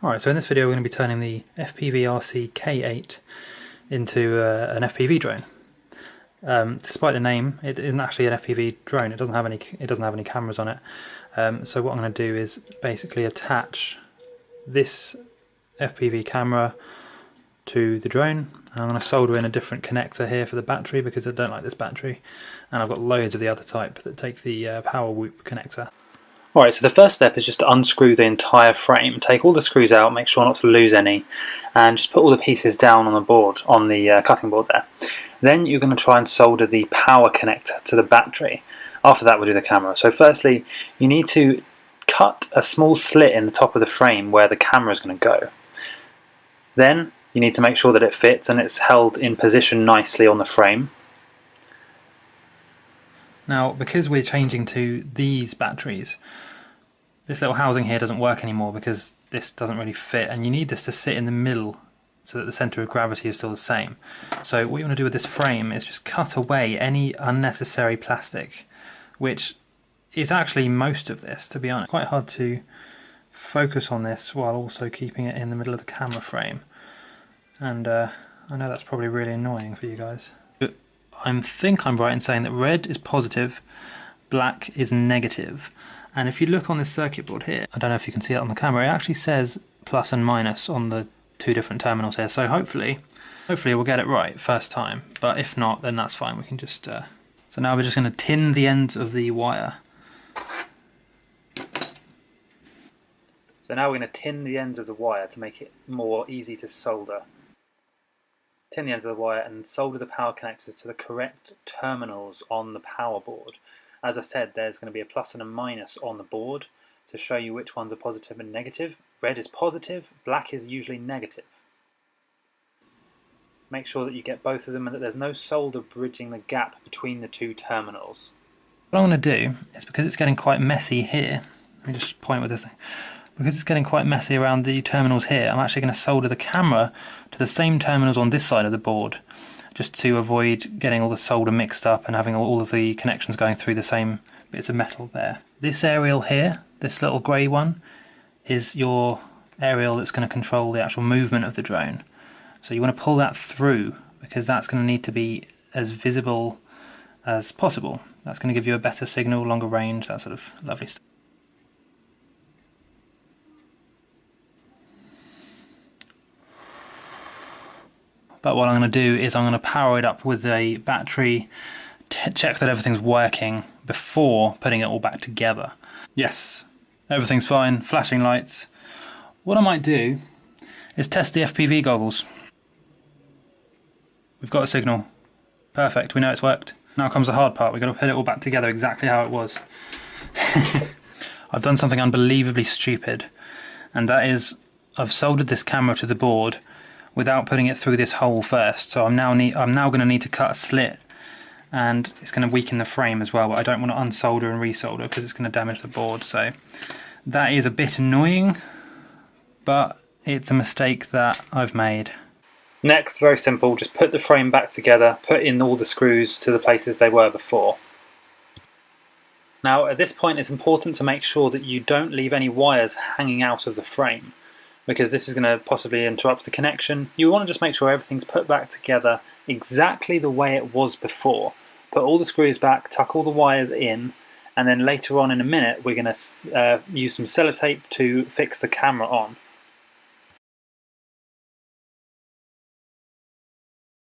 Alright, so in this video we're going to be turning the FPV RC K8 into an FPV drone. Despite the name, it isn't actually an FPV drone. It doesn't have any cameras on it. So what I'm going to do is basically attach this FPV camera to the drone. I'm going to solder in a different connector here for the battery because I don't like this battery, and I've got loads of the other type that take the power whoop connector. Alright, so the first step is just to unscrew the entire frame. Take all the screws out, make sure not to lose any, and just put all the pieces down on the board, on the cutting board there. Then you're going to try and solder the power connector to the battery. After that we'll do the camera. So firstly, you need to cut a small slit in the top of the frame where the camera is going to go. Then you need to make sure that it fits and it's held in position nicely on the frame. Now, because we're changing to these batteries, this little housing here doesn't work anymore because this doesn't really fit, and you need this to sit in the middle so that the centre of gravity is still the same. So what you want to do with this frame is just cut away any unnecessary plastic, which is actually most of this, to be honest. Quite hard to focus on this while also keeping it in the middle of the camera frame, and I know that's probably really annoying for you guys. I think I'm right in saying that red is positive, black is negative, and if you look on this circuit board here, I don't know if you can see it on the camera, it actually says plus and minus on the two different terminals here, so hopefully we'll get it right first time, but if not, then that's fine. We can just so now we're just going to tin the ends of the wire. So now we're going to tin the ends of the wire to make it more easy to solder. Tin the ends of the wire and solder the power connectors to the correct terminals on the power board. As I said, there's going to be a plus and a minus on the board to show you which ones are positive and negative. Red is positive, black is usually negative. Make sure that you get both of them and that there's no solder bridging the gap between the two terminals. What I'm going to do is, because it's getting quite messy here, let me just point with this thing. Because it's getting quite messy around the terminals here, I'm actually going to solder the camera to the same terminals on this side of the board, just to avoid getting all the solder mixed up and having all of the connections going through the same bits of metal there. This aerial here, this little grey one, is your aerial that's going to control the actual movement of the drone. So you want to pull that through, because that's going to need to be as visible as possible. That's going to give you a better signal, longer range, that sort of lovely stuff. But what I'm going to do is I'm going to power it up with a battery, check that everything's working before putting it all back together. Yes, everything's fine, flashing lights. What I might do is test the FPV goggles. We've got a signal. Perfect, we know it's worked. Now comes the hard part, we've got to put it all back together exactly how it was. I've done something unbelievably stupid, and that is I've soldered this camera to the board without putting it through this hole first. So I'm now going to need to cut a slit, and it's going to weaken the frame as well, but I don't want to unsolder and resolder because it's going to damage the board. So that is a bit annoying, but it's a mistake that I've made. Next, very simple, just put the frame back together, put in all the screws to the places they were before. Now at this point it's important to make sure that you don't leave any wires hanging out of the frame, because this is going to possibly interrupt the connection. You want to just make sure everything's put back together exactly the way it was before. Put all the screws back, tuck all the wires in, and then later on in a minute we're going to use some sellotape to fix the camera on.